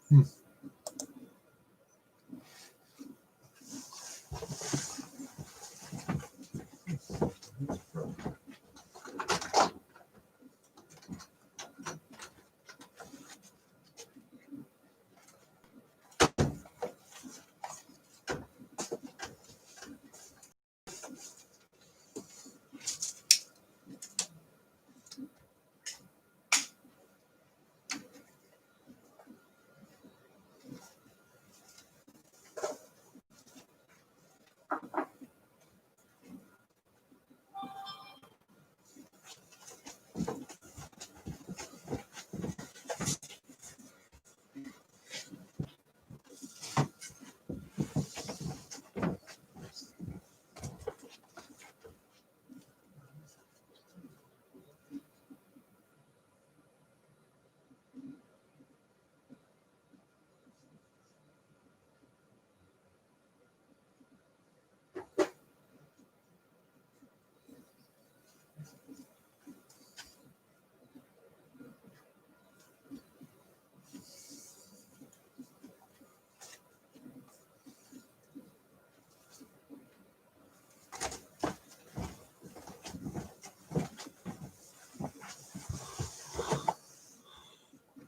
Hmm.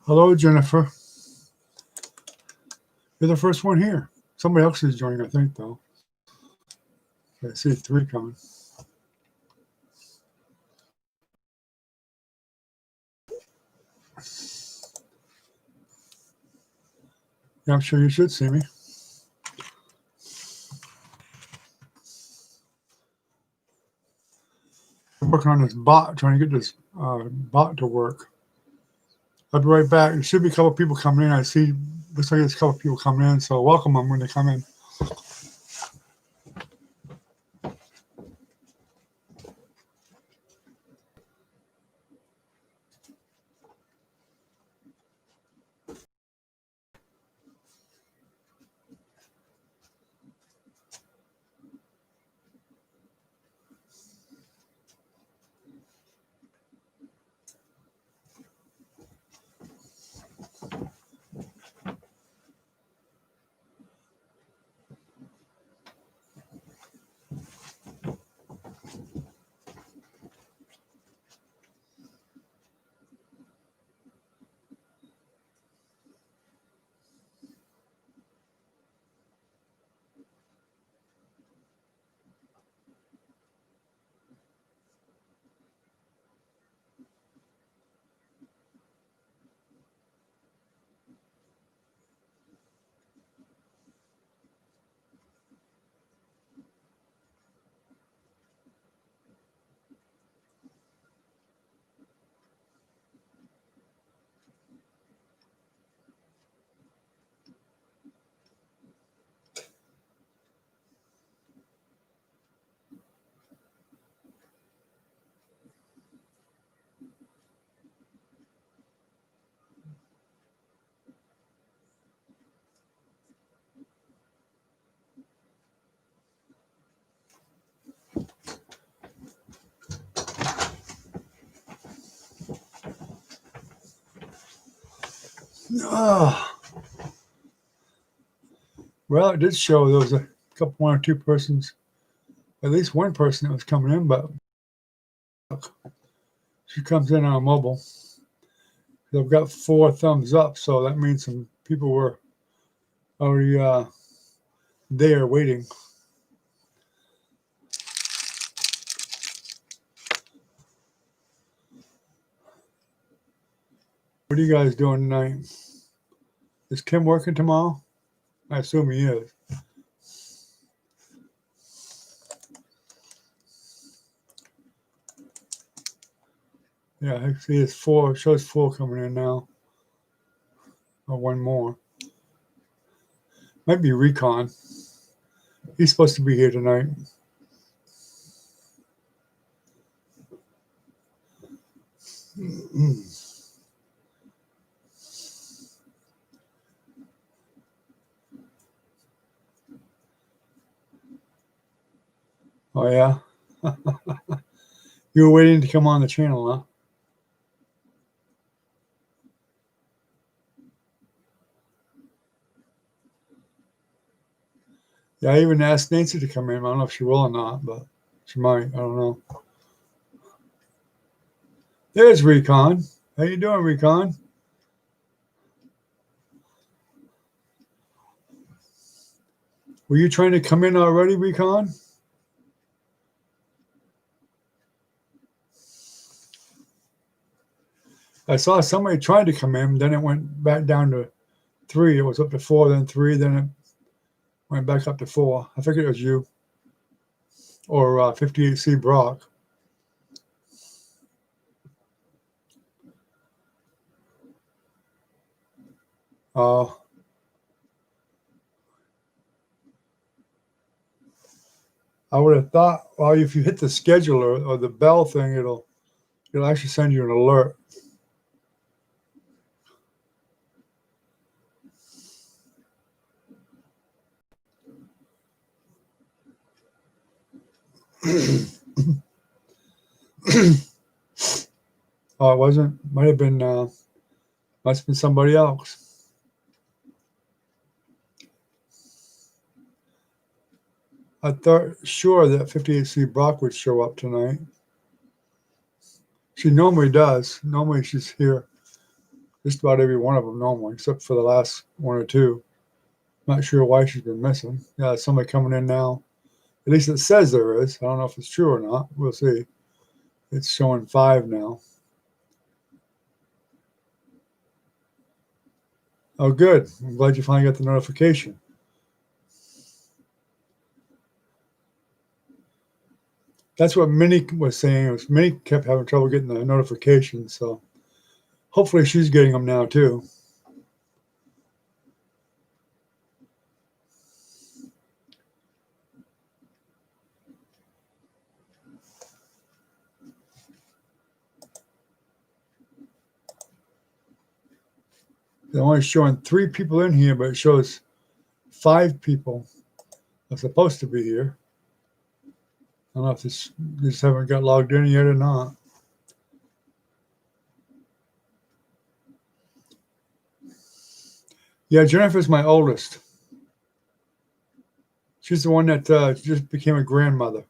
Hello, Jennifer. You're the first one here. Somebody else is joining, I think, though. I see 3 coming. Yeah, I'm sure you should see me. I'm working on this bot, trying to get this bot to work. I'll be right back. There should be a couple people coming in. I see, looks like there's a couple people coming in, so welcome them when they come in. Well, it did show there was a couple, 1 or 2 persons, at least 1 person that was coming in, but she comes in on a mobile. They've got 4 thumbs up, so that means some people were already there waiting. What are you guys doing tonight? Is Kim working tomorrow? I assume he is. Yeah, I see it's 4, shows 4 coming in now. Or 1 more. Might be Recon. He's supposed to be here tonight. Oh, yeah? You were waiting to come on the channel, huh? Yeah, I even asked Nancy to come in. I don't know if she will or not, but she might. I don't know. There's Recon. How you doing, Recon? Were you trying to come in already, Recon? I saw somebody trying to come in, then it went back down to 3. It was up to 4, then 3, then it went back up to 4. I figured it was you or 58C Brock. I would have thought, well, if you hit the scheduler or the bell thing, it'll actually send you an alert. Oh, it wasn't. Might have been. Must have been somebody else. I thought sure that 58C Brock would show up tonight. She normally does. Normally she's here. Just about every one of them normally, except for the last 1 or 2. Not sure why she's been missing. Yeah, somebody coming in now. At least it says there is. I don't know if it's true or not. We'll see. It's showing 5 now. Oh, good. I'm glad you finally got the notification. That's what Minnie was saying. It was Minnie kept having trouble getting the notifications, so hopefully she's getting them now too. They're only showing 3 people in here, but it shows 5 people are supposed to be here. I don't know if they just haven't got logged in yet or not. Yeah, Jennifer's my oldest. She's the one that just became a grandmother.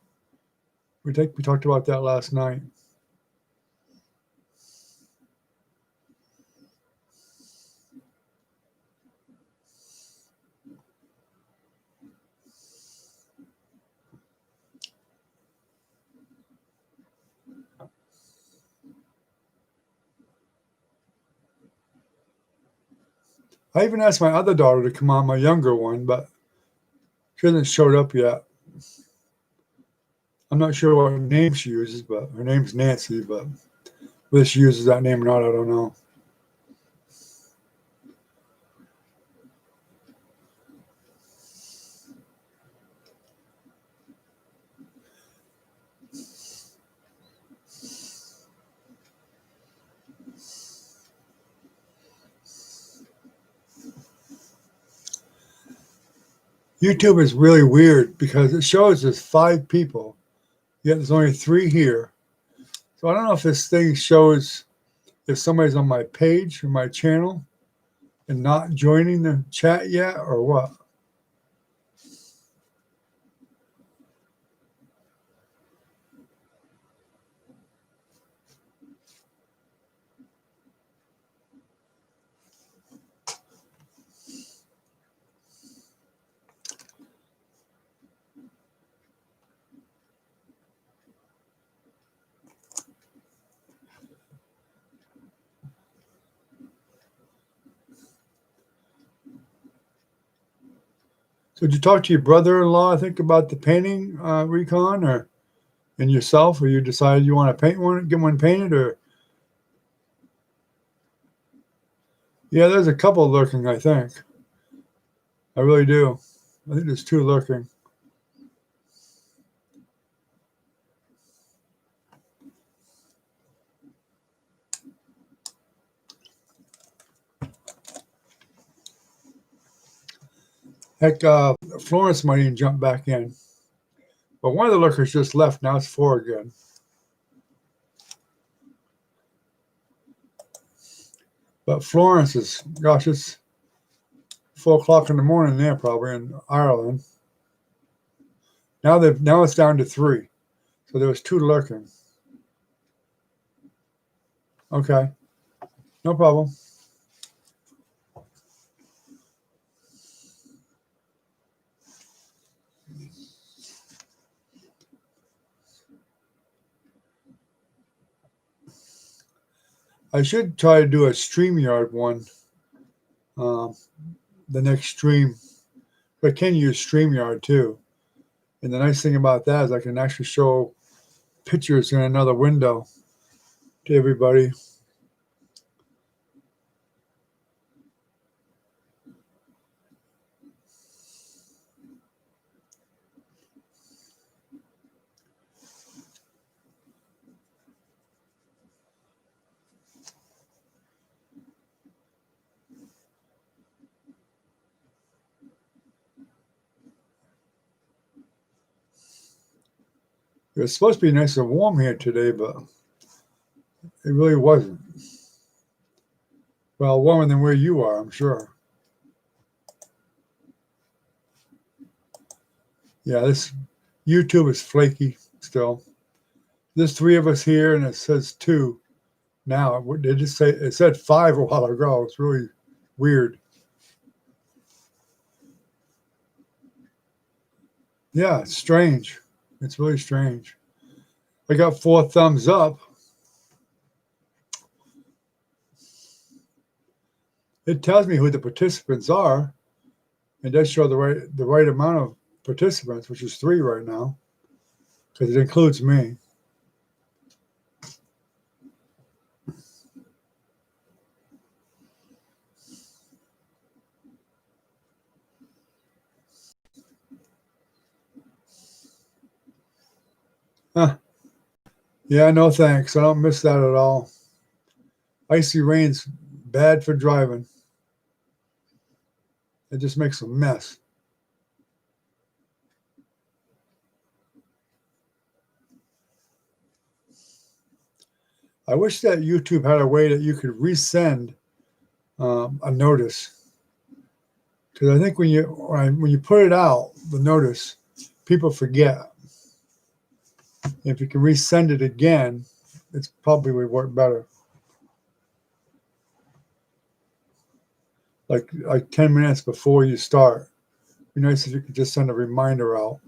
We talked about that last night. I even asked my other daughter to come on, my younger one, but she hasn't showed up yet. I'm not sure what name she uses, but her name's Nancy, but whether she uses that name or not, I don't know. YouTube is really weird because it shows there's 5 people, yet there's only 3 here. So I don't know if this thing shows if somebody's on my page or my channel and not joining the chat yet or what. So did you talk to your brother-in-law, I think, about the painting, Recon, or and yourself, or you decided you want to paint one, get one painted, or? Yeah, there's a couple lurking, I think. I really do. I think there's 2 lurking. Heck, Florence might even jump back in. But one of the lurkers just left. Now it's 4 again. But Florence is, gosh, it's 4 o'clock in the morning there, probably in Ireland. Now it's down to 3. So there was 2 lurking. Okay, no problem. I should try to do a StreamYard one. The next stream, but I can use StreamYard too. And the nice thing about that is I can actually show pictures in another window to everybody. It was supposed to be nice and warm here today, but it really wasn't. Well, warmer than where you are, I'm sure. Yeah, this YouTube is flaky still. There's 3 of us here, and it says 2 now. It said 5 a while ago. It's really weird. Yeah, it's strange. It's really strange. I got 4 thumbs up. It tells me who the participants are. It does show the right amount of participants, which is 3 right now, because it includes me. Huh. Yeah, no thanks. I don't miss that at all. Icy rain's bad for driving. It just makes a mess. I wish that YouTube had a way that you could resend a notice, because I think when you put it out, the notice, people forget. If you can resend it again, it's probably would work better. Like 10 minutes before you start. It'd be nice if you could just send a reminder out.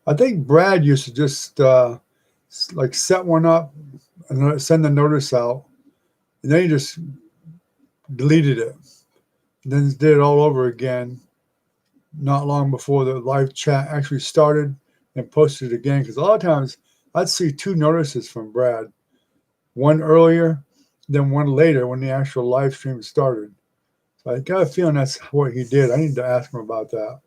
I think Brad used to just like set one up and send the notice out, and then he just deleted it, and then did it all over again not long before the live chat actually started, and posted it again. Because a lot of times I'd see 2 notices from Brad, one earlier, then one later when the actual live stream started. So I got a feeling that's what he did. I need to ask him about that.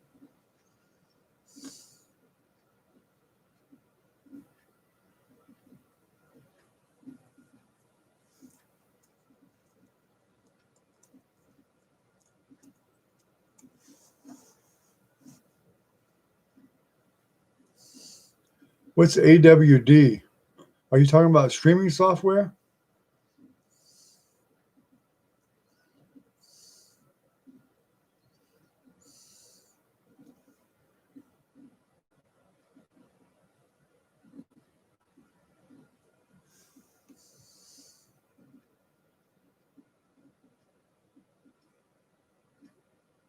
What's AWD? Are you talking about streaming software?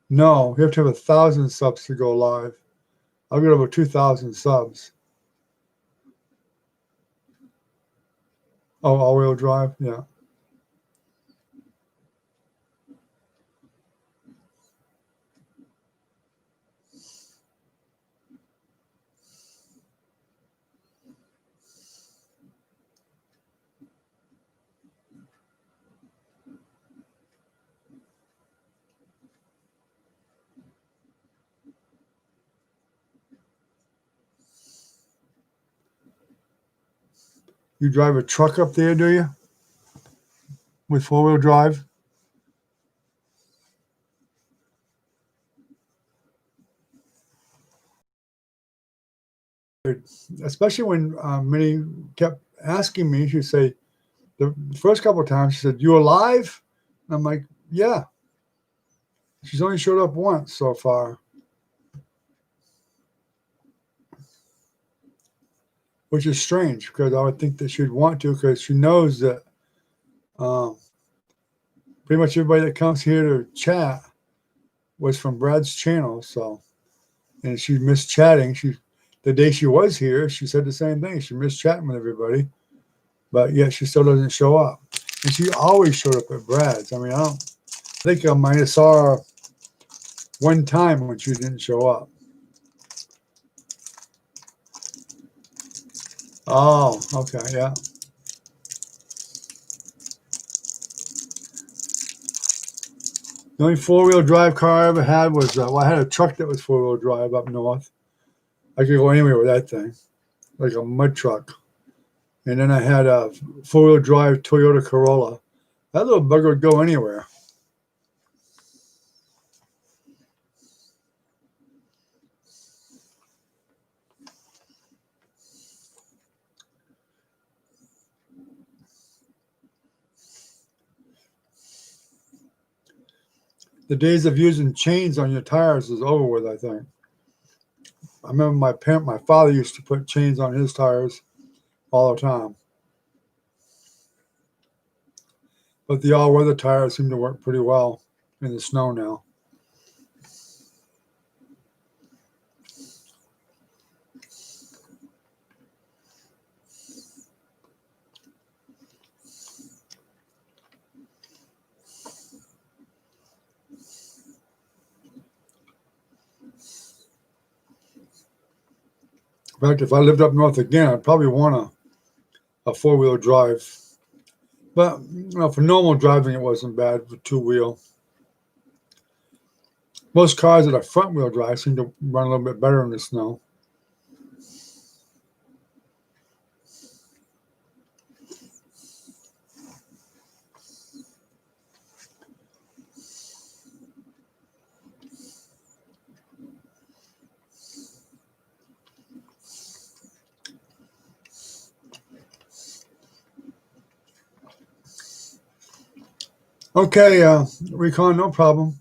No, you have to have 1,000 subs to go live. I've got over 2,000 subs. Oh, all-wheel drive? Yeah. You drive a truck up there, do you? With 4-wheel drive? Especially when Minnie kept asking me, she'd say, the first couple of times, she said, "You alive?" And I'm like, "Yeah." She's only showed up once so far. which is strange because I would think that she'd want to, because she knows that pretty much everybody that comes here to chat was from Brad's channel. So, and she missed chatting. The day she was here, she said the same thing. She missed chatting with everybody, but yet she still doesn't show up. And she always showed up at Brad's. I mean, I think I might have saw her one time when she didn't show up. Oh, okay, yeah. The only four-wheel drive car I ever had was, well, I had a truck that was four-wheel drive up north. I could go anywhere with that thing, like a mud truck. And then I had a four-wheel drive Toyota Corolla. That little bugger would go anywhere. The days of using chains on your tires is over with, I think. I remember my father used to put chains on his tires all the time. But the all-weather tires seem to work pretty well in the snow now. In fact, if I lived up north again, I'd probably want a four-wheel drive. But for normal driving, it wasn't bad for two-wheel. Most cars that are front-wheel drive seem to run a little bit better in the snow. Okay, Recon, no problem.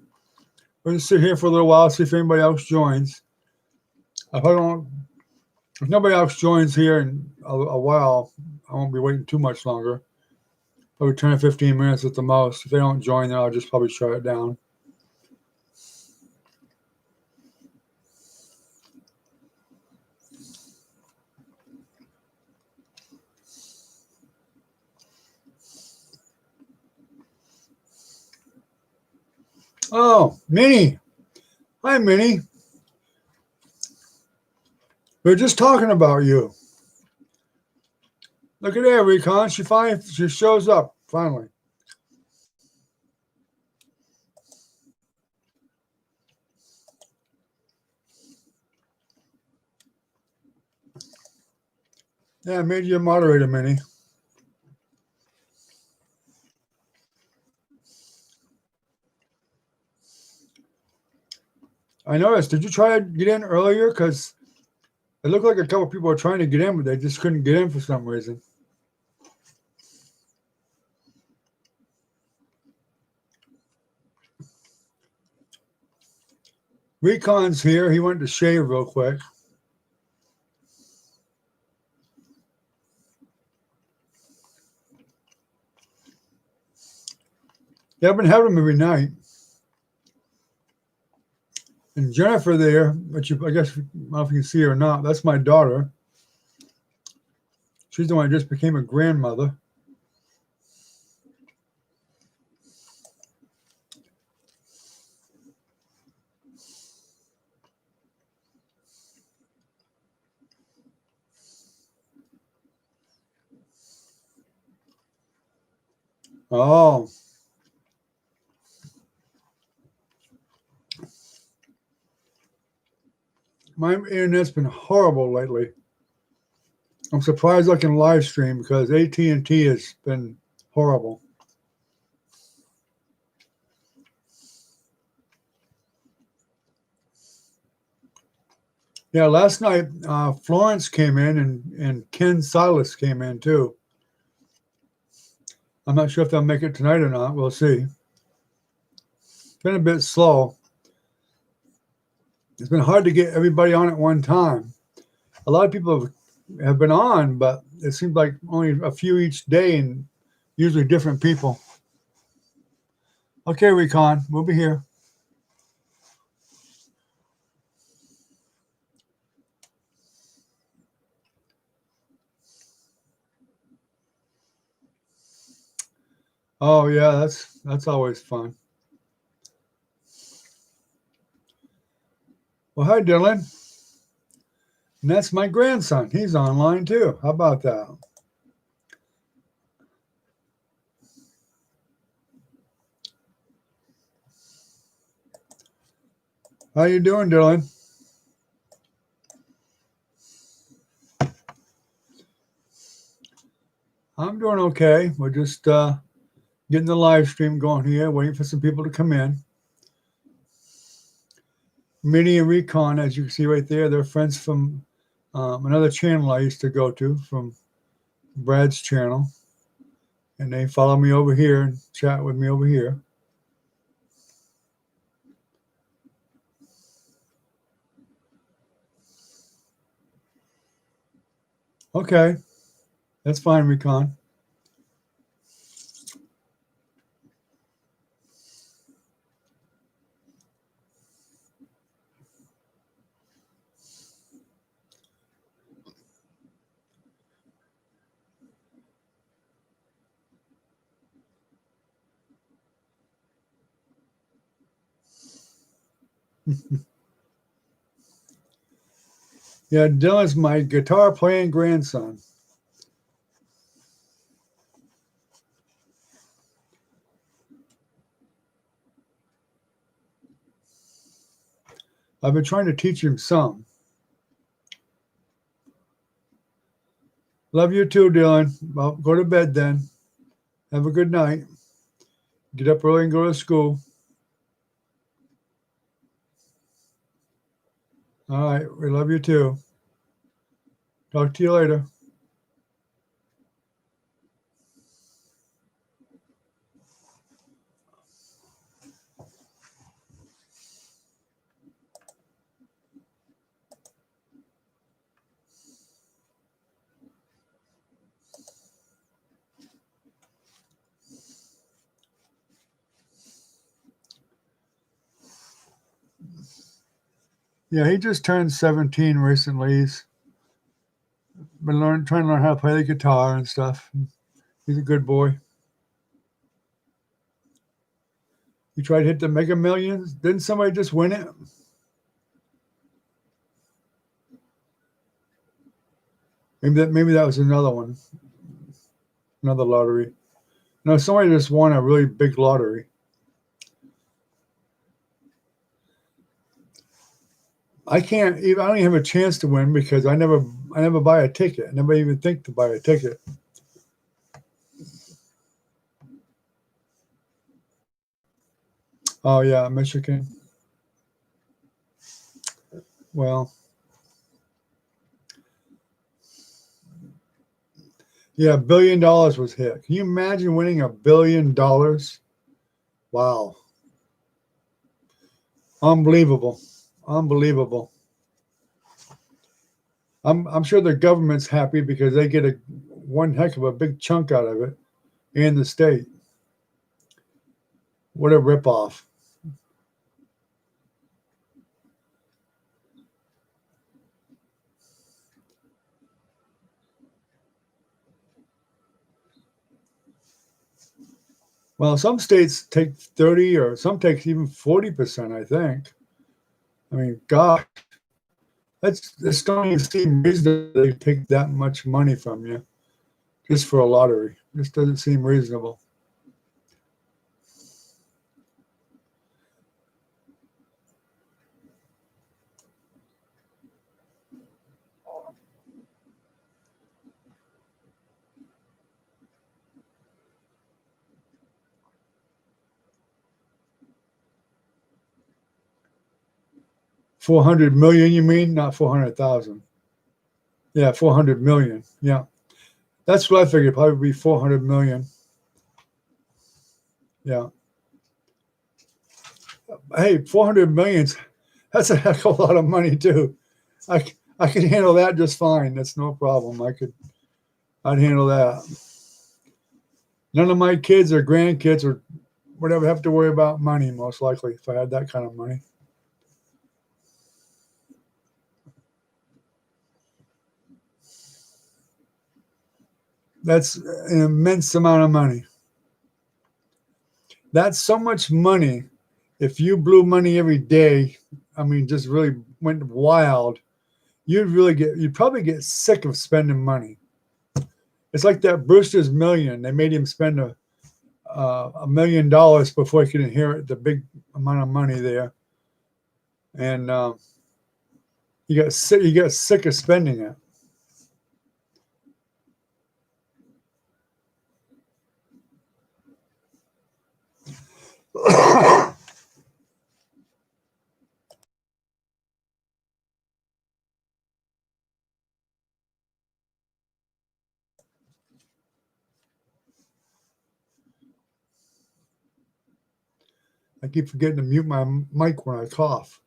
We'll just sit here for a little while, see if anybody else joins. If nobody else joins here in a while, I won't be waiting too much longer. Probably 10 or 15 minutes at the most. If they don't join, then I'll just probably shut it down. Oh, Minnie. Hi, Minnie. We were just talking about you. Look at there, Recon. She shows up finally. Yeah, I made you a moderator, Minnie. I noticed. Did you try to get in earlier? Because it looked like a couple people were trying to get in, but they just couldn't get in for some reason. Recon's here. He went to shave real quick. Yeah, I've been having them every night. And Jennifer there, which I guess, I don't know if you can see her or not, that's my daughter. She's the one who just became a grandmother. Oh. My internet's been horrible lately. I'm surprised I can live stream because AT&T has been horrible. Yeah, last night Florence came in and Ken Silas came in too. I'm not sure if they'll make it tonight or not. We'll see. It's been a bit slow. It's been hard to get everybody on at one time. A lot of people have have been on, but it seems like only a few each day and usually different people. Okay, Recon, we'll be here. Oh yeah, that's always fun. Well, hi Dylan. And that's my grandson. He's online too. How about that? How you doing, Dylan? I'm doing okay. We're just getting the live stream going here, waiting for some people to come in. Minnie and Recon, as you can see right there, they're friends from another channel I used to go to, from Brad's channel. And they follow me over here and chat with me over here. Okay, that's fine, Recon. Yeah, Dylan's my guitar playing grandson. I've been trying to teach him some. Love you too, Dylan. Well, go to bed then. Have a good night. Get up early and go to school. All right, we love you too. Talk to you later. Yeah, he just turned 17 recently. He's been trying to learn how to play the guitar and stuff. He's a good boy. You tried to hit the Mega Millions. Didn't somebody just win it? Maybe that was another one, another lottery. No, somebody just won a really big lottery. I can't even. I don't even have a chance to win because I never buy a ticket. I never even think to buy a ticket. Oh yeah, Michigan. Well, yeah, $1 billion was hit. Can you imagine winning $1 billion? Wow. Unbelievable. Unbelievable. I'm sure the government's happy because they get one heck of a big chunk out of it, and the state. What a ripoff. Well, some states take 30 or some takes even 40%, I think. I mean, gosh, this don't even seem reasonable they take that much money from you just for a lottery. This doesn't seem reasonable. $400 million, you mean? Not 400,000. Yeah, 400 million. Yeah. That's what I figured. Probably be 400 million. Yeah. Hey, 400 millions. That's a heck of a lot of money too. I I could handle that just fine. That's no problem. I'd handle that. None of my kids or grandkids or whatever have to worry about money, most likely, if I had that kind of money. That's an immense amount of money. That's so much money. If you blew money every day, I mean, just really went wild, you'd probably get sick of spending money. It's like that Brewster's Million. They made him spend $1 million before he could inherit the big amount of money there, and you got sick. You got sick of spending it. I keep forgetting to mute my mic when I cough.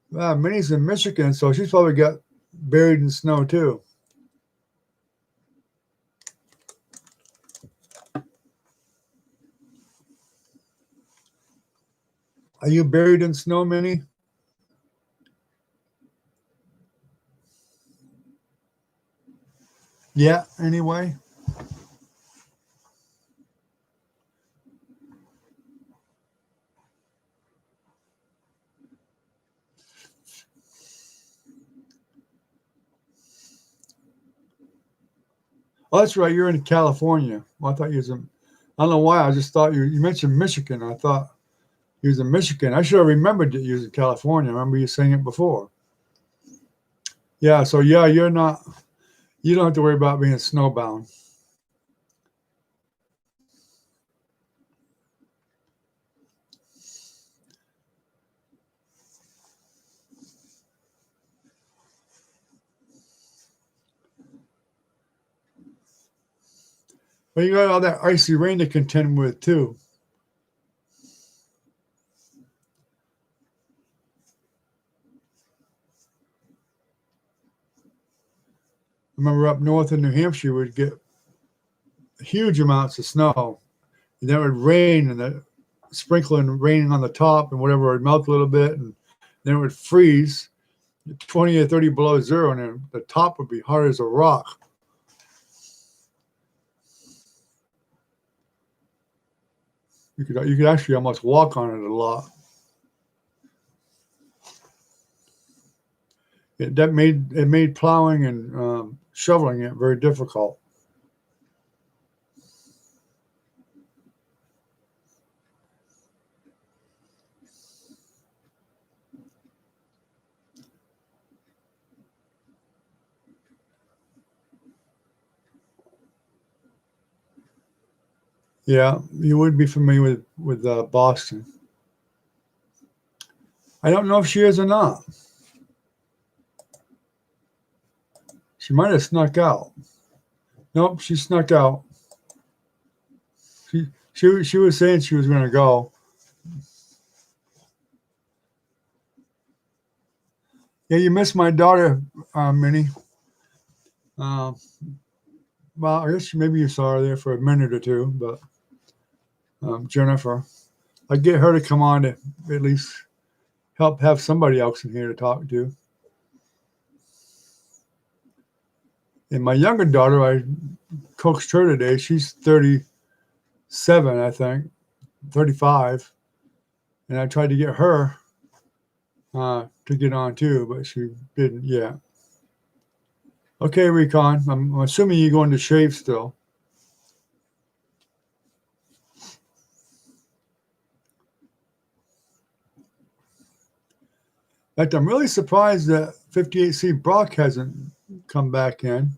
Minnie's in Michigan, so she's probably got buried in snow too. Are you buried in snow, Minnie? Yeah, anyway. Oh, that's right. You're in California. Well, I thought you was in. I don't know why. I just thought you mentioned Michigan. I thought you was in Michigan. I should have remembered that you was in California. I remember you saying it before. Yeah. So yeah, you're not. You don't have to worry about being snowbound. But you got all that icy rain to contend with too. I remember up north in New Hampshire, we'd get huge amounts of snow, and then it would rain, and the sprinkling raining on the top, and whatever would melt a little bit, and then it would freeze 20 or 30 below zero, and then the top would be hard as a rock. You could actually almost walk on it a lot. It made plowing and shoveling it very difficult. Yeah, you would be familiar with Boston. I don't know if she is or not. She might have snuck out. Nope, she snuck out. She was saying she was going to go. Yeah, you missed my daughter, Minnie. Well, I guess maybe you saw her there for a minute or two, but Jennifer, I'd get her to come on to at least help have somebody else in here to talk to. And my younger daughter, I coaxed her today. She's 37, I think, 35. And I tried to get her to get on too, but she didn't yet. Okay, Recon, I'm assuming you're going to shave still. In fact, I'm really surprised that 58C Brock hasn't come back in.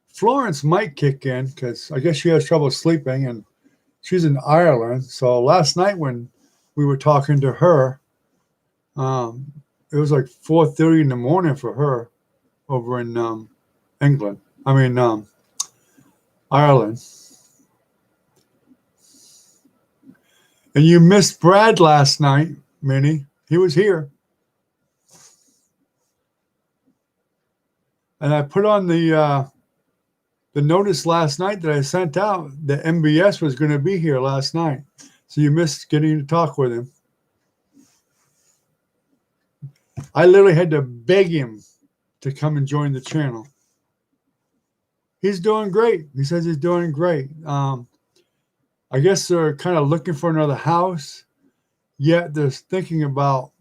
Florence might kick in because I guess she has trouble sleeping and she's in Ireland. So last night when we were talking to her, it was like 4:30 in the morning for her over in England. I mean, Ireland. And you missed Brad last night, Minnie. He was here. And I put on the notice last night that I sent out that MBS was going to be here last night. So you missed getting to talk with him. I literally had to beg him to come and join the channel. He's doing great. He says he's doing great. I guess they're kind of looking for another house, yet they're thinking about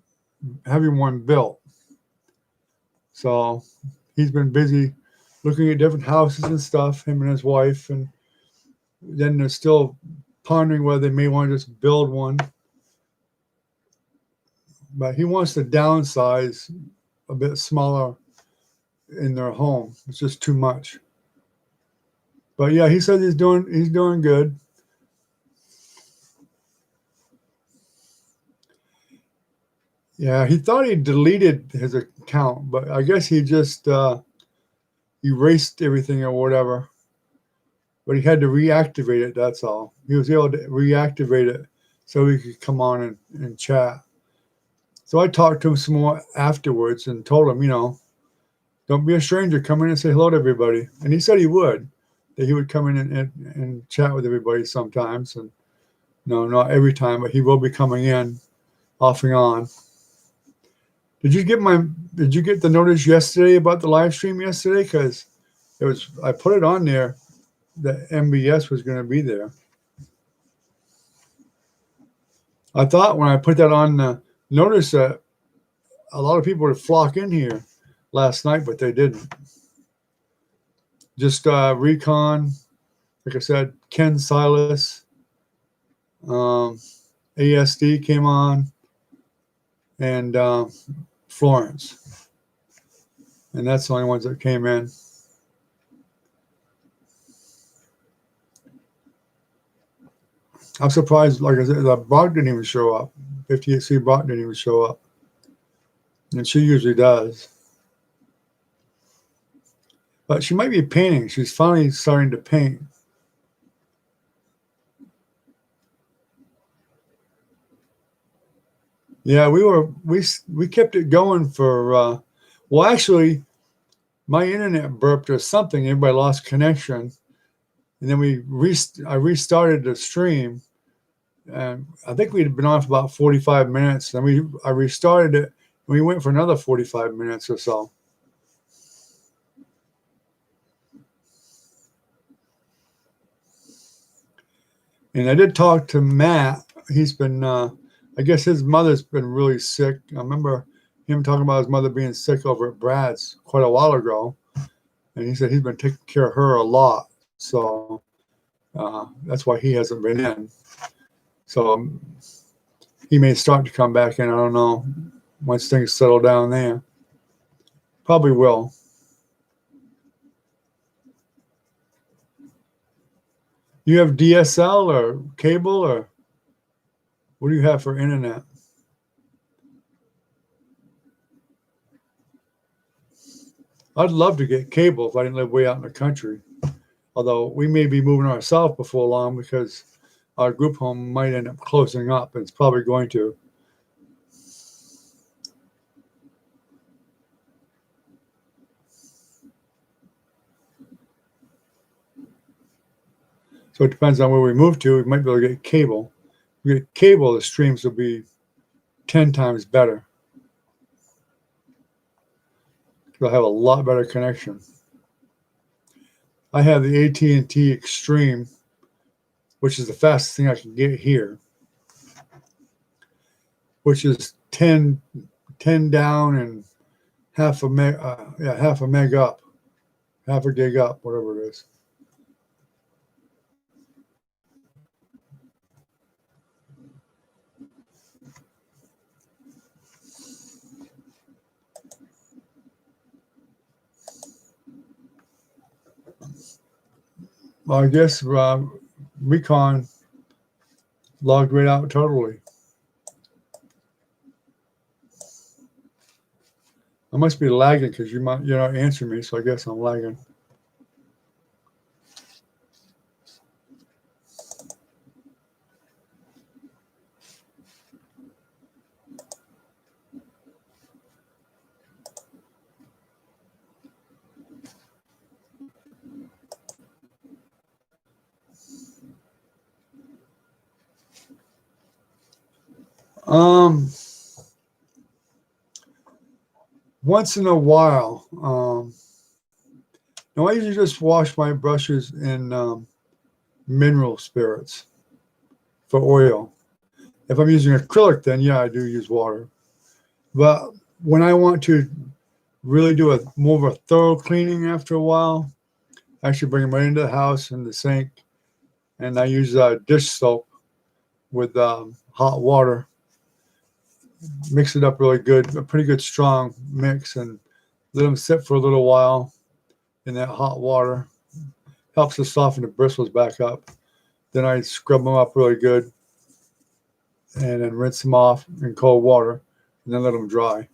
having one built. So he's been busy looking at different houses and stuff, him and his wife, and then they're still pondering whether they may want to just build one. But he wants to downsize a bit smaller in their home. It's just too much. But yeah, he says he's doing good. Yeah, he thought he deleted his account, but I guess he just erased everything or whatever. But he had to reactivate it, that's all. He was able to reactivate it so he could come on and chat. So I talked to him some more afterwards and told him, don't be a stranger. Come in and say hello to everybody. And he said he would, that he would come in and chat with everybody sometimes. And no, not every time, but he will be coming in off and on. Did you get the notice yesterday about the live stream yesterday? Because I put it on there that MBS was going to be there. I thought when I put that on the notice that a lot of people would flock in here last night, but they didn't. Just Recon, like I said, Ken Silas, EST came on, and Florence. And that's the only ones that came in. I'm surprised, like I said, that Brock didn't even show up. 58C Brock didn't even show up. And she usually does. But she might be painting. She's finally starting to paint. Yeah, we kept it going for well, actually my internet burped or something. Everybody lost connection. And then I restarted the stream. And I think we'd been on for about 45 minutes. And I restarted it. And we went for another 45 minutes or so. And I did talk to Matt. He's been, I guess his mother's been really sick. I remember him talking about his mother being sick over at Brad's quite a while ago. And he said he's been taking care of her a lot. So that's why he hasn't been in. So he may start to come back in. I don't know. Once things settle down there. Probably will. You have DSL or cable, or what do you have for internet? I'd love to get cable if I didn't live way out in the country. Although we may be moving ourselves before long because our group home might end up closing up, and it's probably going to. So it depends on where we move to. We might be able to get cable. If we get cable, the streams will be 10 times better. We'll have a lot better connection. I have the AT&T Extreme, which is the fastest thing I can get here, which is 10 down and half a meg up, half a gig up, whatever it is. Well, I guess Recon logged right out totally. I must be lagging because you're not answering me, so I guess I'm lagging. Once in a while. No, I usually just wash my brushes in mineral spirits for oil. If I'm using acrylic, then yeah, I do use water. But when I want to really do a more of a thorough cleaning after a while, I actually bring them right into the house in the sink, and I use dish soap with hot water. Mix it up really good, a pretty good strong mix, and let them sit for a little while in that hot water. Helps to soften the bristles back up. Then I scrub them up really good and then rinse them off in cold water and then let them dry.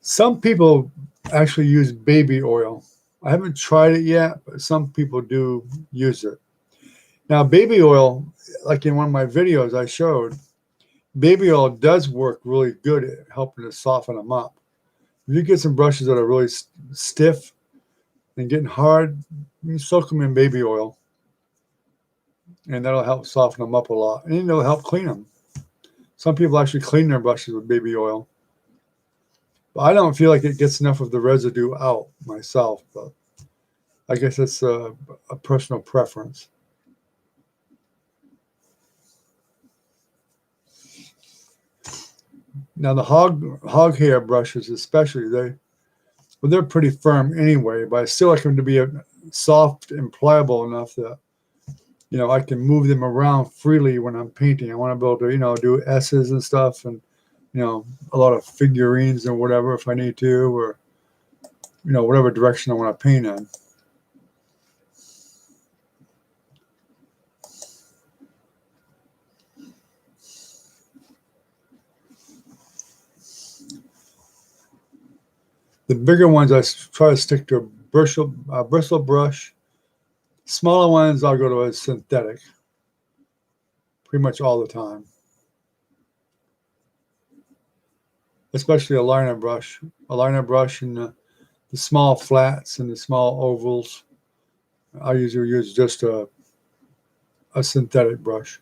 Some people actually use baby oil. I haven't tried it yet, but some people do use it. Now, baby oil, like in one of my videos I showed, baby oil does work really good at helping to soften them up. If you get some brushes that are really stiff and getting hard, you soak them in baby oil, and that'll help soften them up a lot, and it'll help clean them. Some people actually clean their brushes with baby oil, but I don't feel like it gets enough of the residue out myself, but I guess it's a personal preference. Now the hog hair brushes, especially, they're pretty firm anyway, but I still like them to be soft and pliable enough that I can move them around freely when I'm painting. I want to be able to do S's and stuff, and a lot of figurines or whatever if I need to, or whatever direction I want to paint in. The bigger ones, I try to stick to a bristle brush. Smaller ones, I'll go to a synthetic pretty much all the time. Especially a liner brush. A liner brush and the small flats and the small ovals. I usually use just a synthetic brush.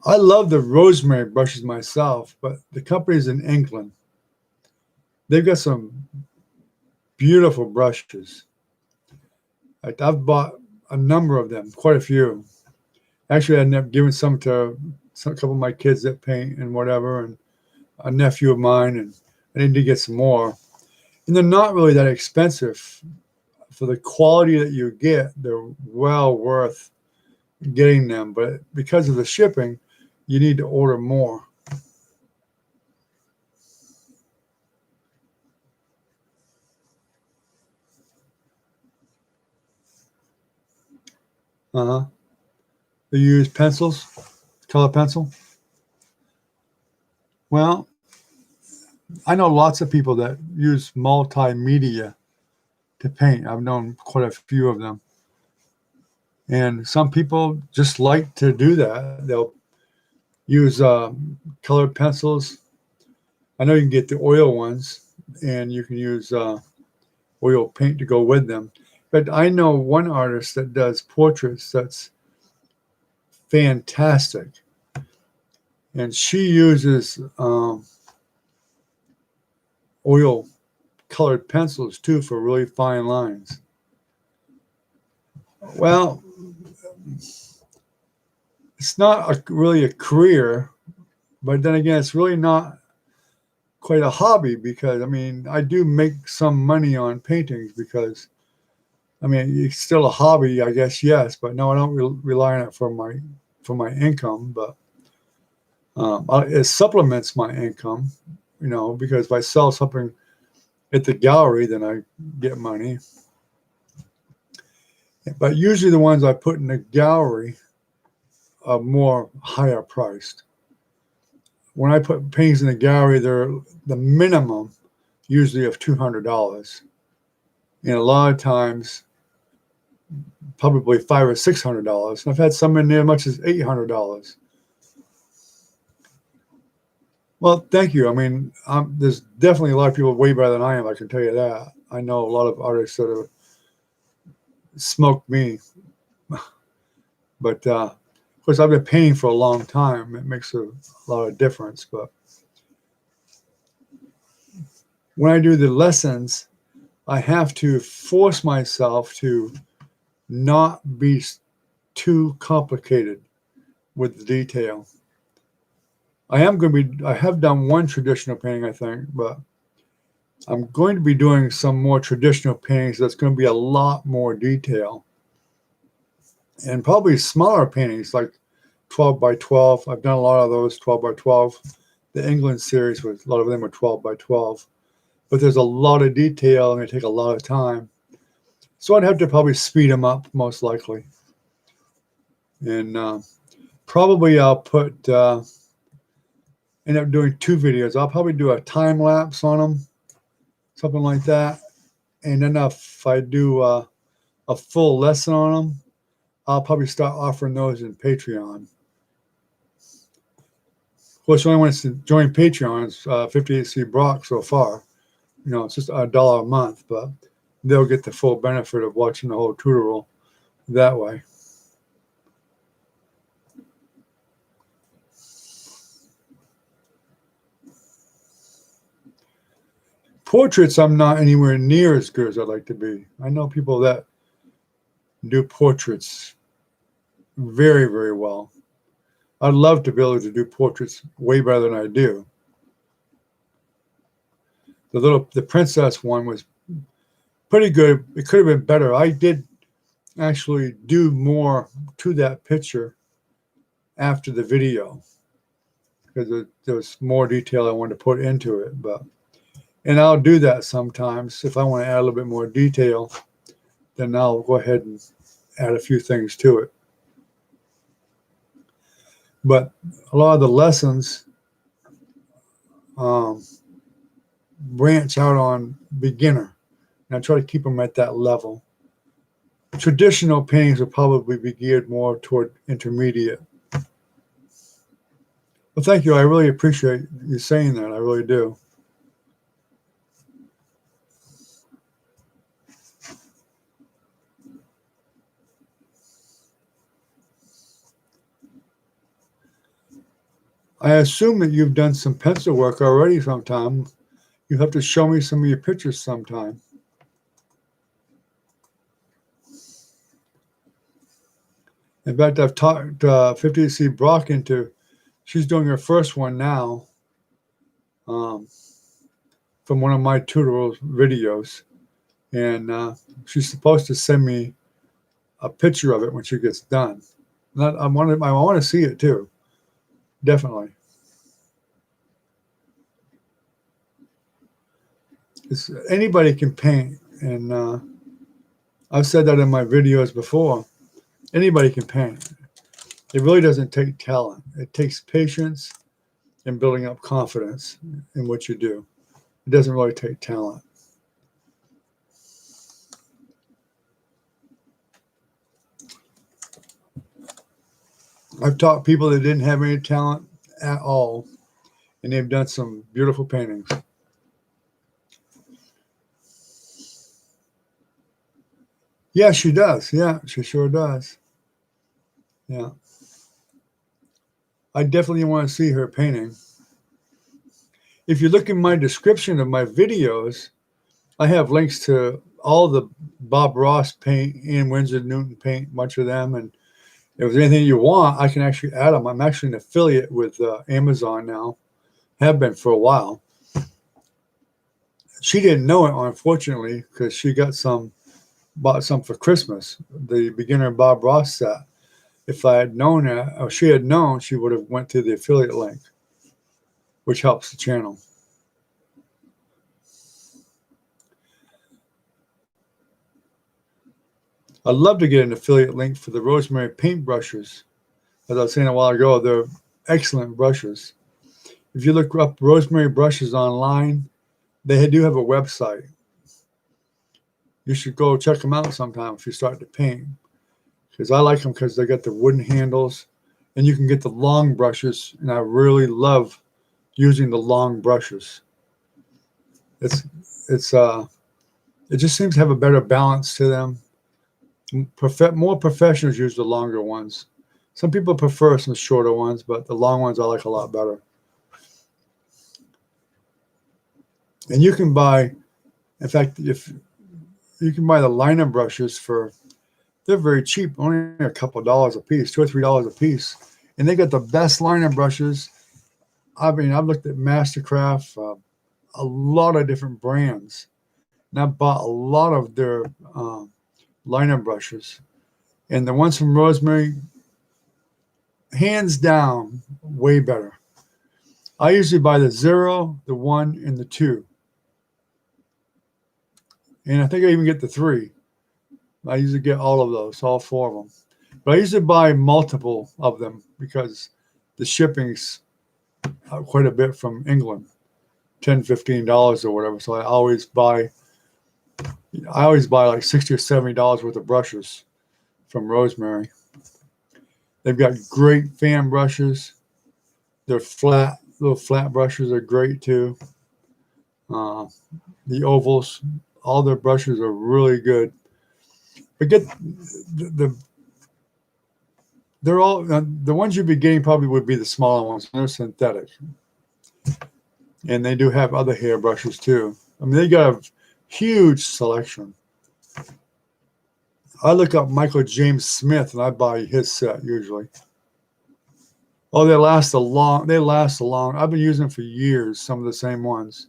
I love the rosemary brushes myself, but the company's in England. They've got some beautiful brushes. I've bought a number of them, quite a few. Actually, I ended up giving some to a couple of my kids that paint and whatever, and a nephew of mine, and I need to get some more. And they're not really that expensive. For the quality that you get, they're well worth getting them. But because of the shipping, you need to order more. Uh-huh. You use pencils, color pencil? Well, I know lots of people that use multimedia to paint. I've known quite a few of them. And some people just like to do that. They'll use colored pencils. I know you can get the oil ones, and you can use oil paint to go with them. But I know one artist that does portraits that's fantastic. And she uses oil colored pencils too for really fine lines. Well, it's not really a career, but then again, it's really not quite a hobby, because I do make some money on paintings, because it's still a hobby, I guess. Yes, but no, I don't rely on it for my income, but it supplements my income, because if I sell something at the gallery, then I get money. But usually the ones I put in the gallery are more higher priced. When I put paintings in the gallery, they're the minimum usually of $200. And a lot of times, probably $500 or $600. And I've had some in there as much as $800. Well, thank you. There's definitely a lot of people way better than I am, I can tell you that. I know a lot of artists that have smoked me But of course, I've been painting for a long time. It makes a lot of difference. But when I do the lessons, I have to force myself to not be too complicated with the detail. I have done one traditional painting, I think, but I'm going to be doing some more traditional paintings that's going to be a lot more detail. And probably smaller paintings like 12 by 12. I've done a lot of those 12 by 12. The England series, a lot of them are 12 by 12. But there's a lot of detail and they take a lot of time. So I'd have to probably speed them up, most likely. And probably I'll end up doing 2 videos. I'll probably do a time lapse on them, something like that. And then if I do a full lesson on them, I'll probably start offering those in Patreon. Of course, the only one to join Patreon is 58C Brock so far. You know, it's just $1 a month, but they'll get the full benefit of watching the whole tutorial that way. Portraits, I'm not anywhere near as good as I'd like to be. I know people that do portraits very, very well. I'd love to be able to do portraits way better than I do. The princess one was pretty good. It could have been better. I did actually do more to that picture after the video because there was more detail I wanted to put into it. And I'll do that sometimes. If I want to add a little bit more detail, then I'll go ahead and add a few things to it. But a lot of the lessons branch out on beginner, and I try to keep them at that level. Traditional paintings will probably be geared more toward intermediate. Well, thank you. I really appreciate you saying that. I really do. I assume that you've done some pencil work already sometime. You have to show me some of your pictures sometime. In fact, I've talked 50C Brock into, she's doing her first one now from one of my tutorial videos. And she's supposed to send me a picture of it when she gets done. I want to see it too. Definitely. Anybody can paint, and I've said that in my videos before. Anybody can paint. It really doesn't take talent. It takes patience and building up confidence in what you do. It doesn't really take talent. I've taught people that didn't have any talent at all, and they've done some beautiful paintings. Yeah, she does. Yeah, she sure does. Yeah. I definitely want to see her painting. If you look in my description of my videos, I have links to all the Bob Ross paint and Winsor Newton paint, a bunch of them. And if there's anything you want, I can actually add them. I'm actually an affiliate with Amazon now. Have been for a while. She didn't know it, unfortunately, because she bought some for Christmas, the beginner Bob Ross set. If I had known that, or she had known, she would have went to the affiliate link, which helps the channel. I'd love to get an affiliate link for the Rosemary paint brushes. As I was saying a while ago, they're excellent brushes. If you look up Rosemary brushes online, they do have a website. You should go check them out sometime if you start to paint. Because I like them because they got the wooden handles, and you can get the long brushes, and I really love using the long brushes. It just seems to have a better balance to them. More professionals use the longer ones. Some people prefer some shorter ones, but the long ones I like a lot better. And you can buy, in fact, if you can buy the liner brushes they're very cheap, only a couple of dollars a piece, $2 or $3 a piece. And they got the best liner brushes. I mean, I've looked at Mastercraft, a lot of different brands. And I bought a lot of their liner brushes. And the ones from Rosemary, hands down, way better. I usually buy the 0, the 1, and the 2. And I think I even get the 3. I usually get all of those, all 4 of them. But I usually buy multiple of them because the shipping's quite a bit from England, $10, $15 or whatever. So I always buy like $60 or $70 worth of brushes from Rosemary. They've got great fan brushes. They're flat, little flat brushes are great too. The ovals, all their brushes are really good. But they're all the ones you'd be getting probably would be the smaller ones. They're synthetic, and they do have other hair brushes too. I mean, they got a huge selection. I look up Michael James Smith and I buy his set usually. Oh, they last a long. I've been using them for years. Some of the same ones.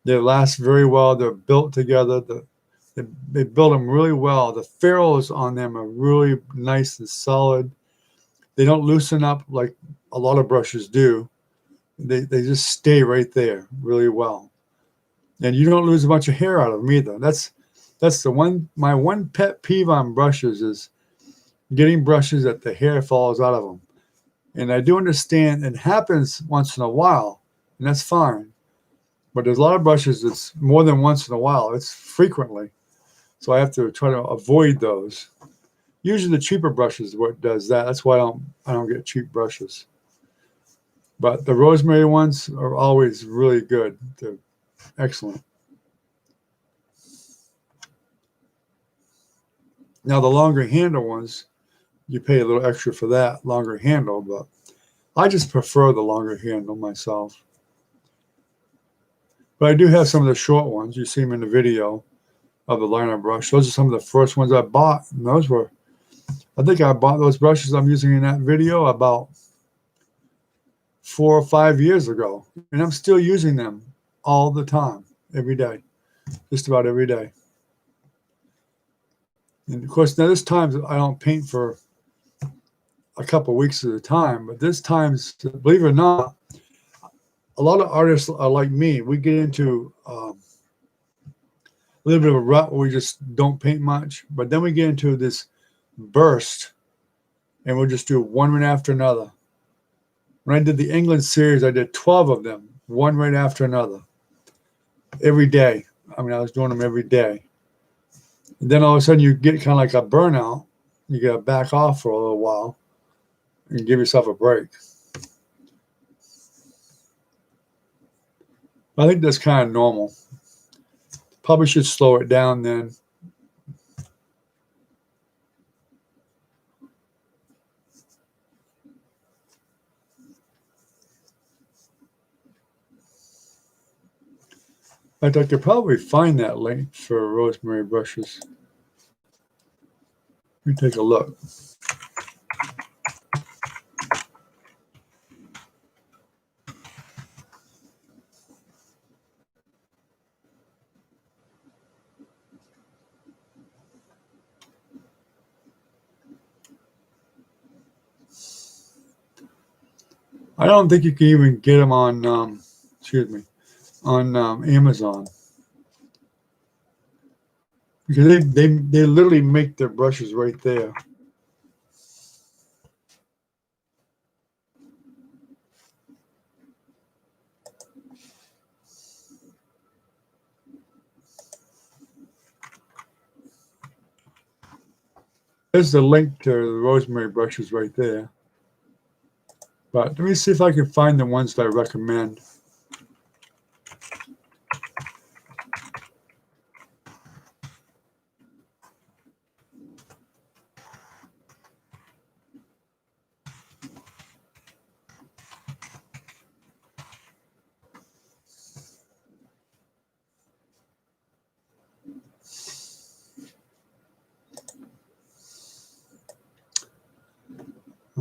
They last very well. They're built together. They build them really well. The ferrules on them are really nice and solid. They don't loosen up like a lot of brushes do. They just stay right there really well. And you don't lose a bunch of hair out of them either. That's my one pet peeve on brushes is getting brushes that the hair falls out of them. And I do understand it happens once in a while, and that's fine. But there's a lot of brushes that's more than once in a while. It's frequently. So I have to try to avoid those. Usually the cheaper brushes is what does that. That's why I don't get cheap brushes. But the Rosemary ones are always really good. They're excellent. Now the longer handle ones, you pay a little extra for that longer handle, but I just prefer the longer handle myself. But I do have some of the short ones. You see them in the video of the liner brush. Those are some of the first ones I bought. And I think I bought those brushes I'm using in that video about 4 or 5 years ago. And I'm still using them all the time, every day, just about every day. And of course, now this time I don't paint for a couple of weeks at a time, but this time's, believe it or not, a lot of artists are like me. We get into a little bit of a rut where we just don't paint much, but then we get into this burst and we'll just do one right after another. When I did the England series, I did 12 of them, one right after another, every day. I mean, I was doing them every day. And then all of a sudden you get kind of like a burnout. You got to back off for a little while and give yourself a break. I think that's kind of normal. Probably should slow it down then. In fact, I could probably find that link for Rosemary brushes. Let me take a look. I don't think you can even get them on, on Amazon. Because they literally make their brushes right there. There's the link to the Rosemary brushes right there. But let me see if I can find the ones that I recommend.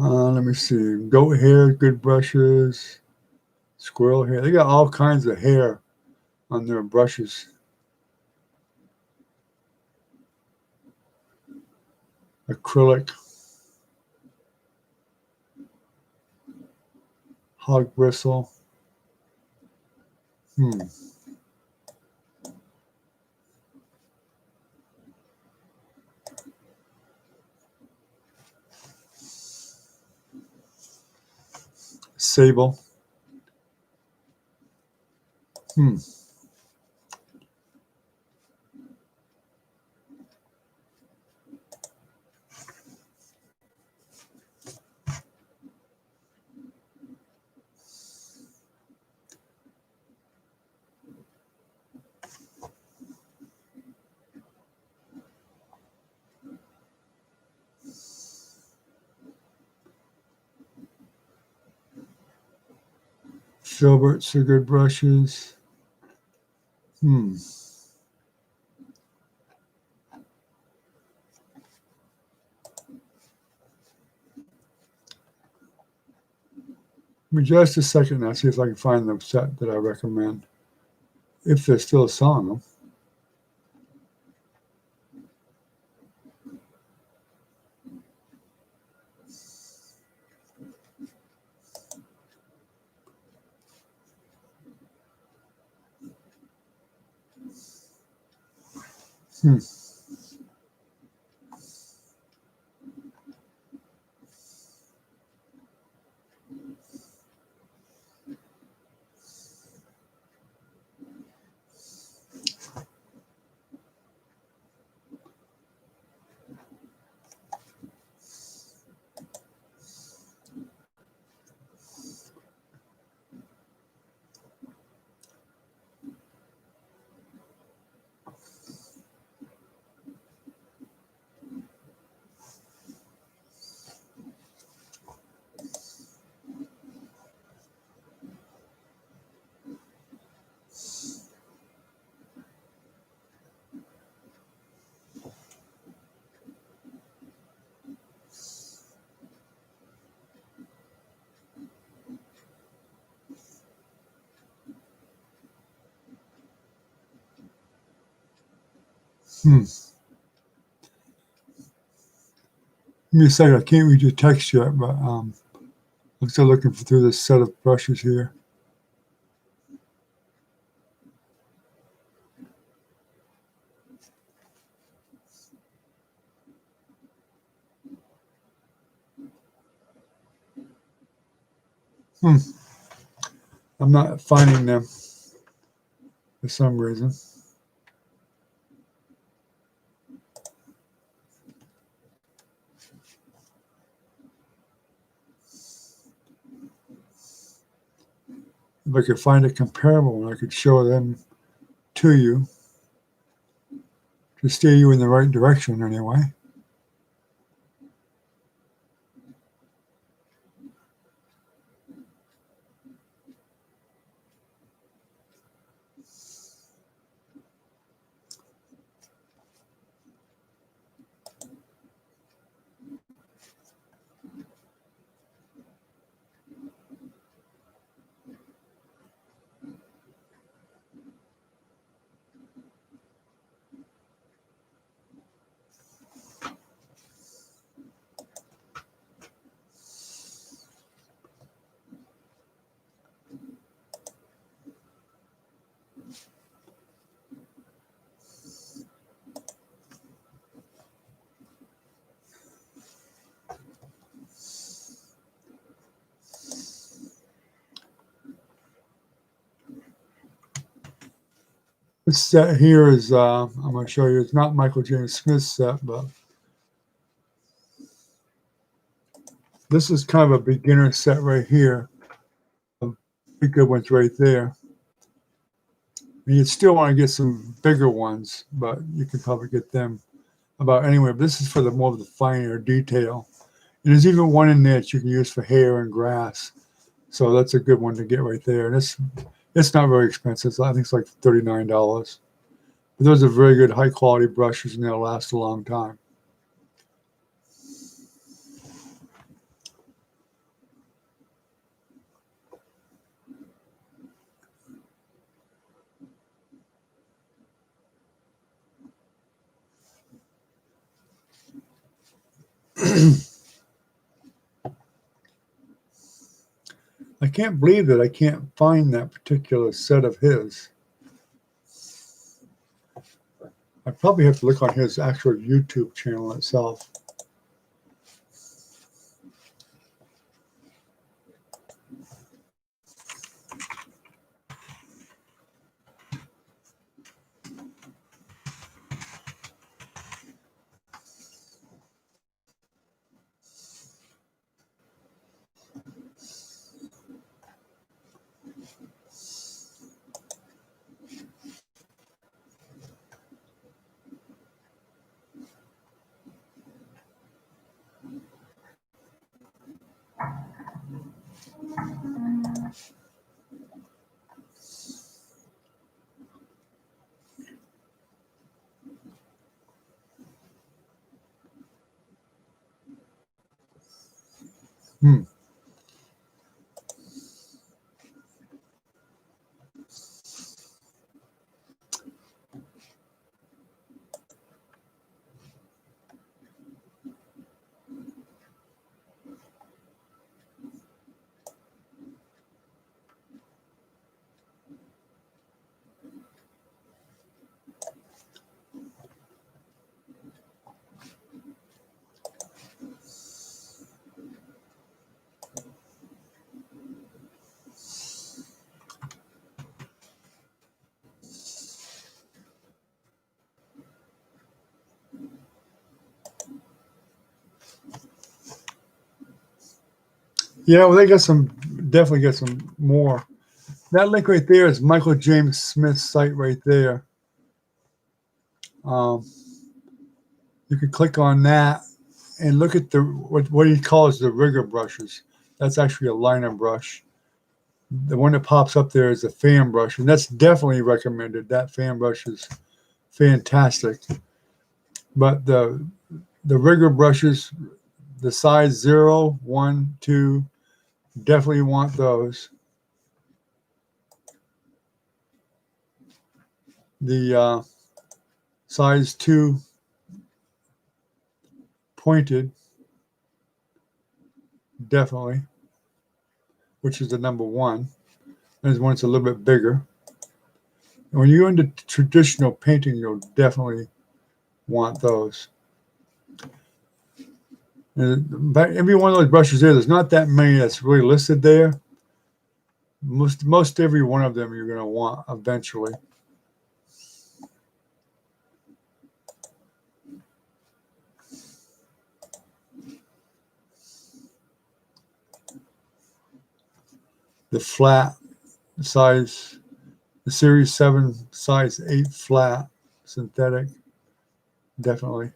Let me see. Goat hair, good brushes. Squirrel hair. They got all kinds of hair on their brushes. Acrylic. Hog bristle. Sable. Filberts are good brushes. Let me just a second now, see if I can find the set that I recommend. If they're still selling them. Give me a second. I can't read your text yet, but I'm still looking through this set of brushes here. I'm not finding them for some reason. If I could find a comparable one, I could show them to you to steer you in the right direction anyway. This set here is, I'm going to show you, it's not Michael James Smith's set, but this is kind of a beginner set right here. Pretty good ones right there. And you'd still want to get some bigger ones, but you can probably get them about anywhere. But this is for the more of the finer detail. And there's even one in there that you can use for hair and grass. So that's a good one to get right there. And it's not very expensive. I think it's like $39. But those are very good high quality brushes and they'll last a long time. I can't believe that I can't find that particular set of his. I probably have to look on his actual YouTube channel itself. Hmm. Yeah, well, they got some, definitely got some more. That link right there is Michael James Smith's site right there. You can click on that and look at the what he calls the rigger brushes. That's actually a liner brush. The one that pops up there is a fan brush, and that's definitely recommended. That fan brush is fantastic. But the rigger brushes, the size 0, 1, 2, definitely want those. The size 2 pointed, definitely, which is the number 1. There's one that's a little bit bigger. And when you're into traditional painting, you'll definitely want those. And every one of those brushes there's not that many that's really listed there. Most every one of them you're going to want eventually. The flat size, the Series 7 size 8 flat synthetic, definitely.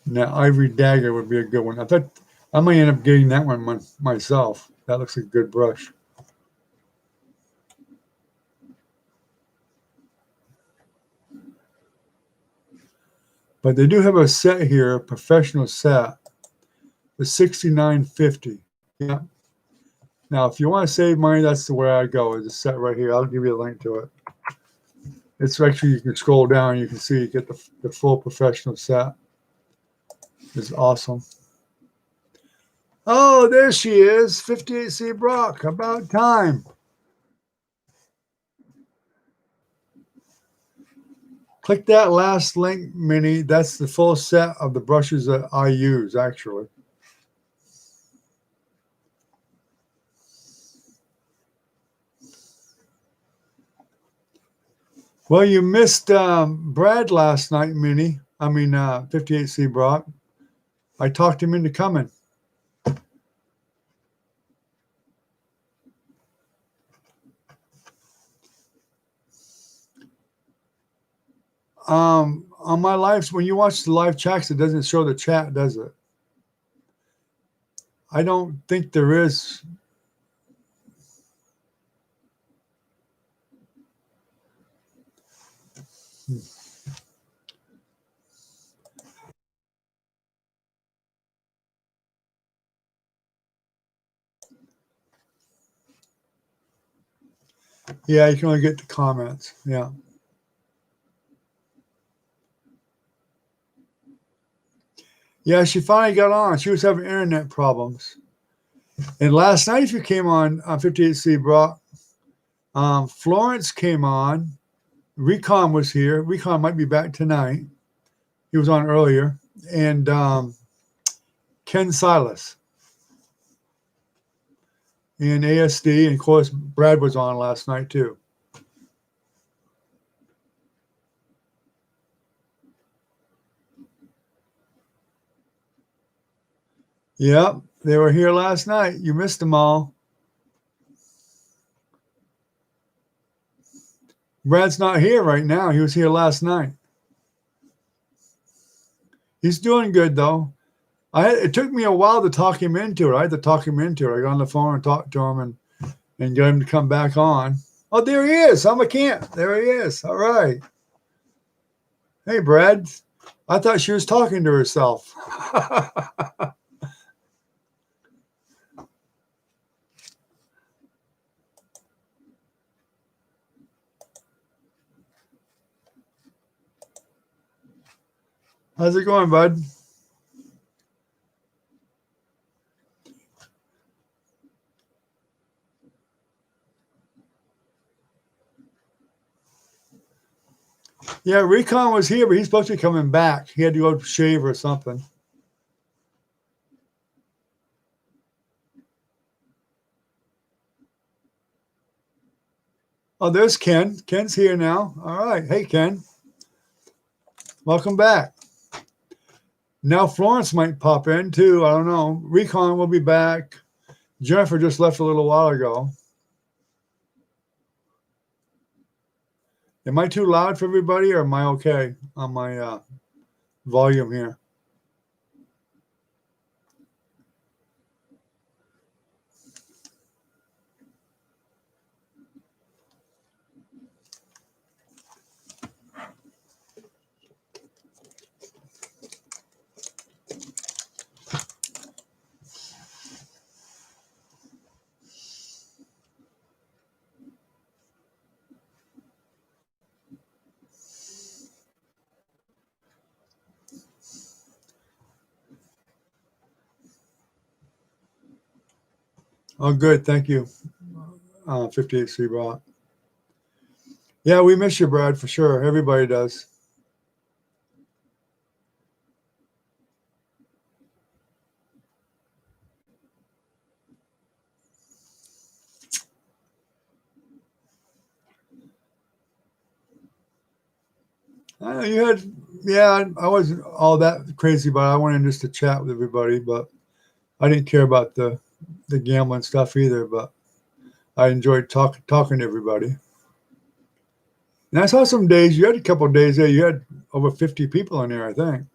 And that Ivory Dagger would be a good one. I thought I might end up getting that one myself. That looks like a good brush. But they do have a set here, a professional set, the $69.50. Yeah. Now, if you want to save money, that's the way I go. Is a set right here. I'll give you a link to it. It's actually, you can scroll down, you can see you get the full professional set. It's awesome. Oh, there she is, 58C Brock. About time. Click that last link, Minnie. That's the full set of the brushes that I use, actually. Well, you missed Brad last night, Minnie. 58C Brock. I talked him into coming. On my lives, when you watch the live chats, it doesn't show the chat, does it? I don't think there is. Yeah, you can only get the comments. Yeah. Yeah, she finally got on. She was having internet problems. And last night, if you came on 58C Brock, Florence came on. Recon was here. Recon might be back tonight. He was on earlier. And Ken Silas in ASD. And of course, Brad was on last night too. Yep, they were here last night. You missed them all. Brad's not here right now. He was here last night. He's doing good though. It took me a while to talk him into it. I had to talk him into it. I got on the phone and talked to him and get him to come back on. Oh, there he is. I'm a camp. There he is. All right. Hey, Brad. I thought she was talking to herself. How's it going, bud? Yeah, Recon was here, but he's supposed to be coming back. He had to go shave or something. Oh, there's Ken. Ken's here now. All right. Hey, Ken. Welcome back. Now Florence might pop in too. I don't know. Recon will be back. Jennifer just left a little while ago. Am I too loud for everybody, or am I okay on my volume here? Oh, good. Thank you. 58C Rock. Yeah, we miss you, Brad, for sure. Everybody does. You had, yeah, I wasn't all that crazy about it. I wanted just to chat with everybody, but I didn't care about the gambling stuff either. But I enjoyed talking to everybody. And I saw some days, you had a couple of days there, you had over 50 people in there, I think.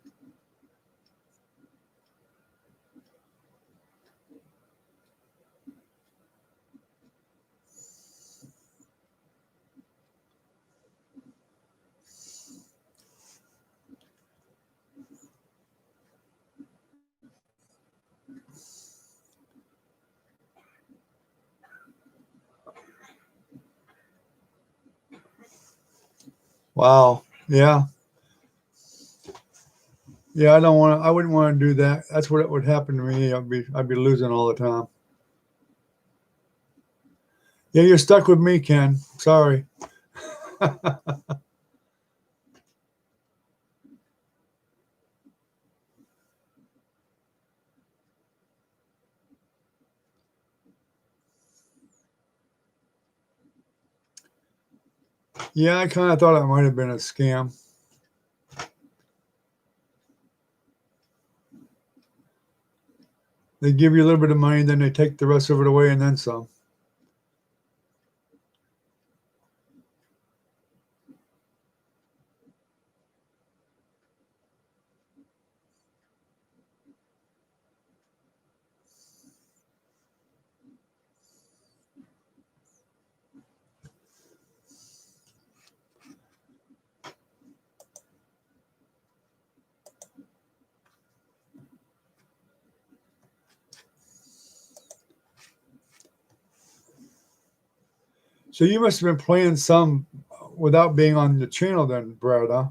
Wow. Yeah. Yeah, I wouldn't want to do that. That's what would happen to me. I'd be losing all the time. Yeah, you're stuck with me, Ken. Sorry. Yeah, I kind of thought it might have been a scam. They give you a little bit of money, then they take the rest of it away and then some. So you must have been playing some without being on the channel then, Brad, huh?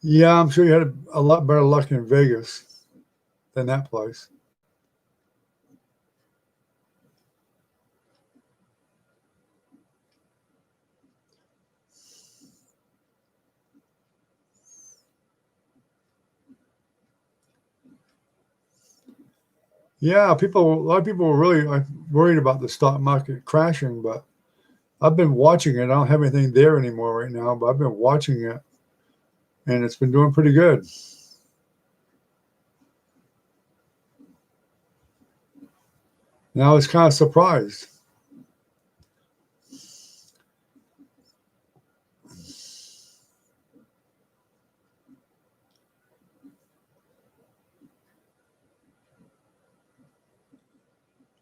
Yeah, I'm sure you had a lot better luck in Vegas than that place. Yeah, a lot of people were really worried about the stock market crashing, but I've been watching it. I don't have anything there anymore right now, but I've been watching it, and it's been doing pretty good. And I was kind of surprised.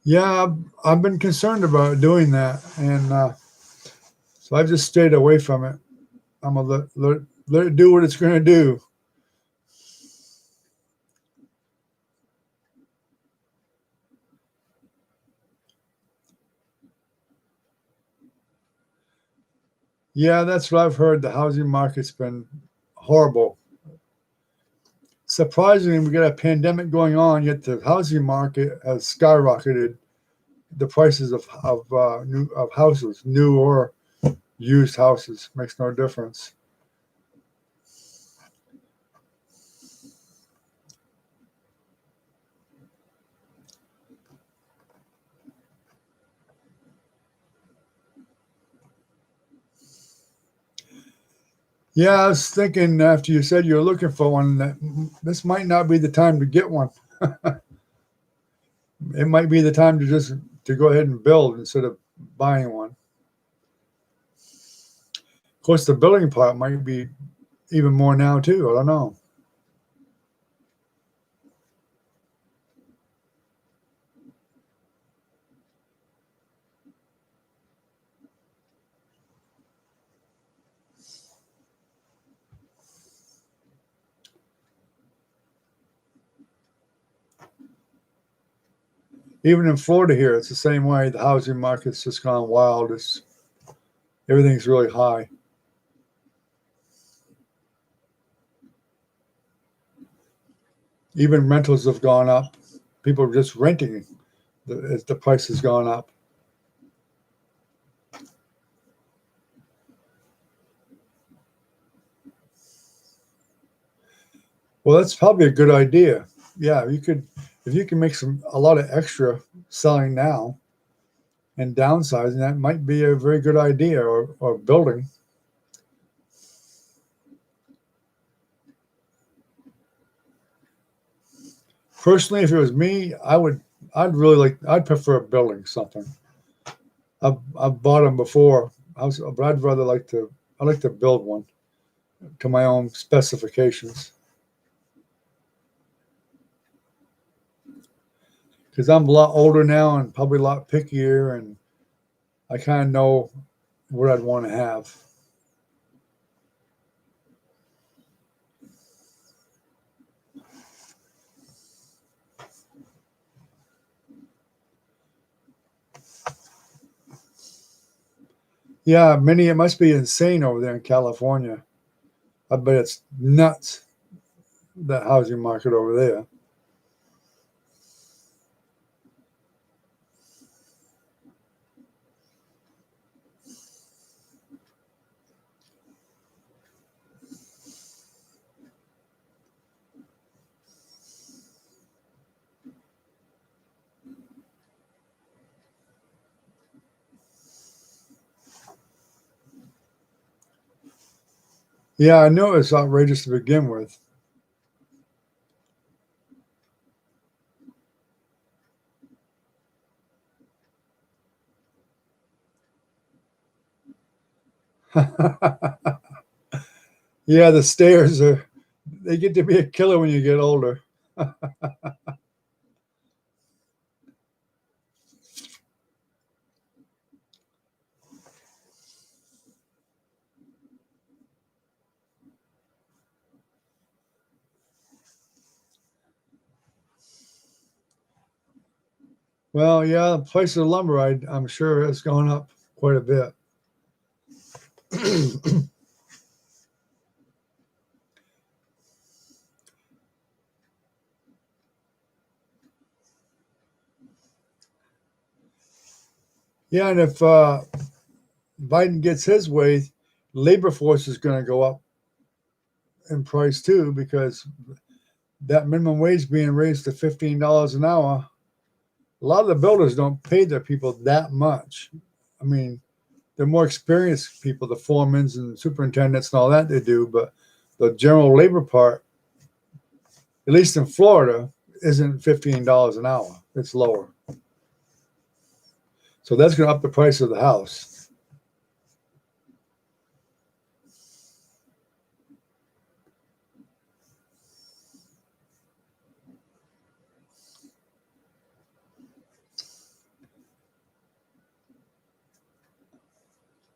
Yeah, I've been concerned about doing that, and so I've just stayed away from it. I'm gonna let it do what it's going to do. Yeah, that's what I've heard. The housing market's been horrible. Surprisingly, we got a pandemic going on, yet the housing market has skyrocketed. The prices of houses, new or used houses, makes no difference. Yeah, I was thinking after you said you were looking for one that this might not be the time to get one. It might be the time to just to go ahead and build instead of buying one. Of course, the building part might be even more now too. I don't know. Even in Florida here, it's the same way. The housing market's just gone wild. It's everything's really high. Even rentals have gone up. People are just renting as the price has gone up. Well, that's probably a good idea. Yeah, you could if you can make a lot of extra selling now and downsizing, that might be a very good idea or building. Personally, if it was me, I'd prefer building something. I've bought them before, but I'd like to build one to my own specifications because I'm a lot older now and probably a lot pickier, and I kind of know what I'd want to have. Yeah, many it must be insane over there in California. I bet it's nuts, that housing market over there. Yeah, I know it's outrageous to begin with. Yeah, the stairs they get to be a killer when you get older. Well, yeah, the price of lumber, I'm sure, has gone up quite a bit. Yeah, and if Biden gets his way, labor force is going to go up in price too, because that minimum wage being raised to $15 an hour. A lot of the builders don't pay their people that much. I mean, they're more experienced people, the foremans and superintendents and all that they do, but the general labor part, at least in Florida, isn't $15 an hour. It's lower. So that's going to up the price of the house.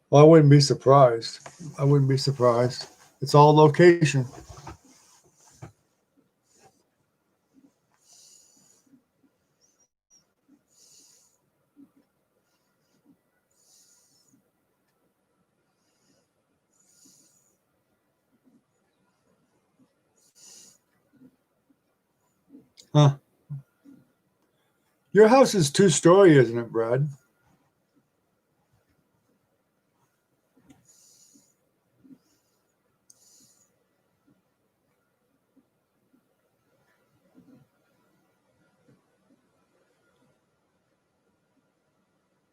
Well, I wouldn't be surprised. I wouldn't be surprised. It's all location. Huh. Your house is 2-story, isn't it, Brad?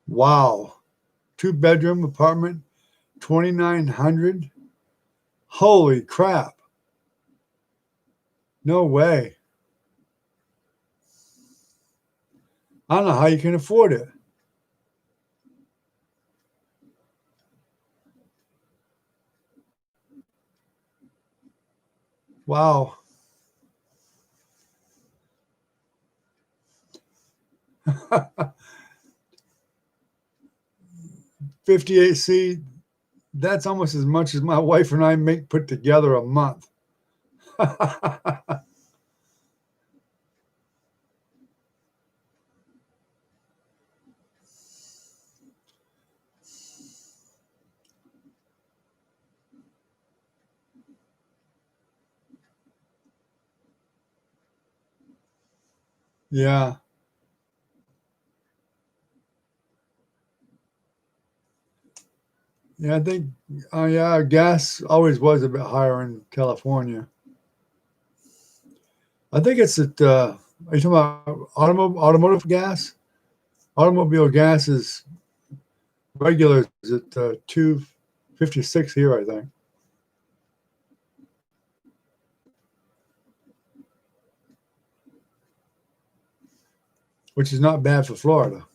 Wow. 2-bedroom apartment, 2,900. Holy crap. No way. I don't know how you can afford it. Wow. 58C, that's almost as much as my wife and I make put together a month. Yeah. Yeah, I think, yeah, gas always was a bit higher in California. I think it's at, are you talking about automotive gas? Automobile gas is regular is at 256 here, I think, which is not bad for Florida.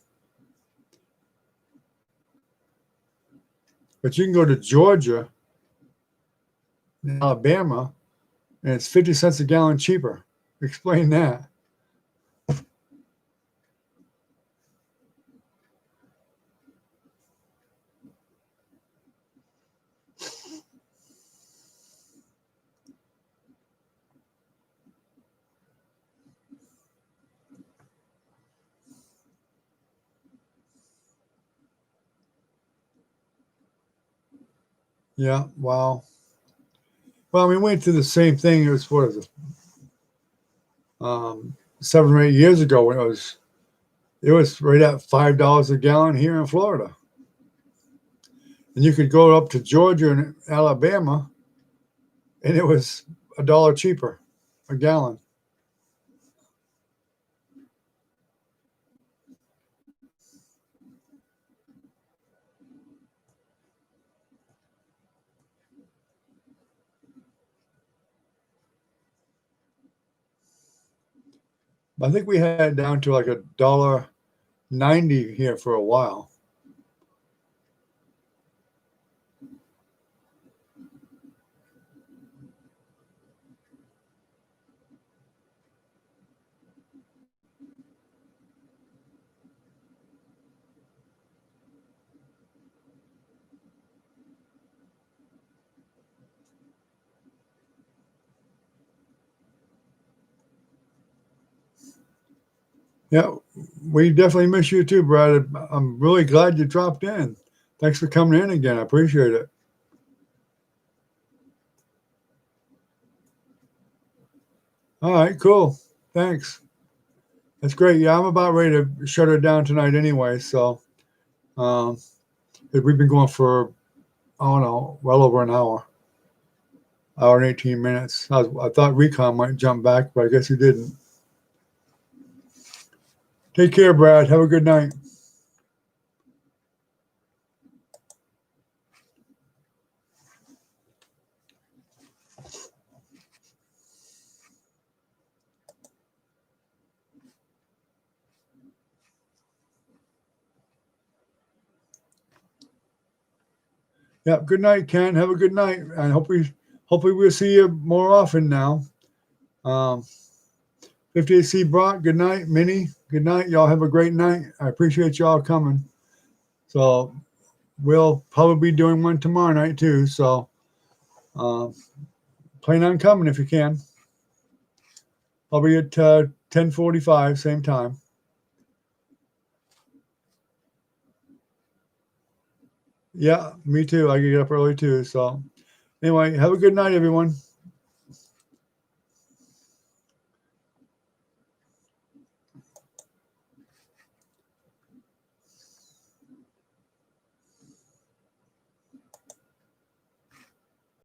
But you can go to Georgia and Alabama, and it's 50 cents a gallon cheaper. Explain that. Yeah, wow. Well, we went through the same thing. It was what is it, 7 or 8 years ago when it was right at $5 a gallon here in Florida, and you could go up to Georgia and Alabama, and it was a dollar cheaper a gallon. I think we had it down to like $1.90 here for a while. Yeah, we definitely miss you too, Brad. I'm really glad you dropped in. Thanks for coming in again. I appreciate it. All right, cool. Thanks. That's great. Yeah, I'm about ready to shut her down tonight anyway. So um, we've been going for, I don't know, well over an hour and 18 minutes. I thought Recon might jump back, but I guess he didn't. Take care, Brad. Have a good night. Yeah, good night, Ken. Have a good night, and hopefully we'll see you more often now. Um, 58C Brock, good night. Minnie, good night. Y'all have a great night. I appreciate y'all coming. So we'll probably be doing one tomorrow night too. So uh, plan on coming if you can. I'll be at 10:45, same time. Yeah, me too. I get up early too. So anyway, have a good night, everyone.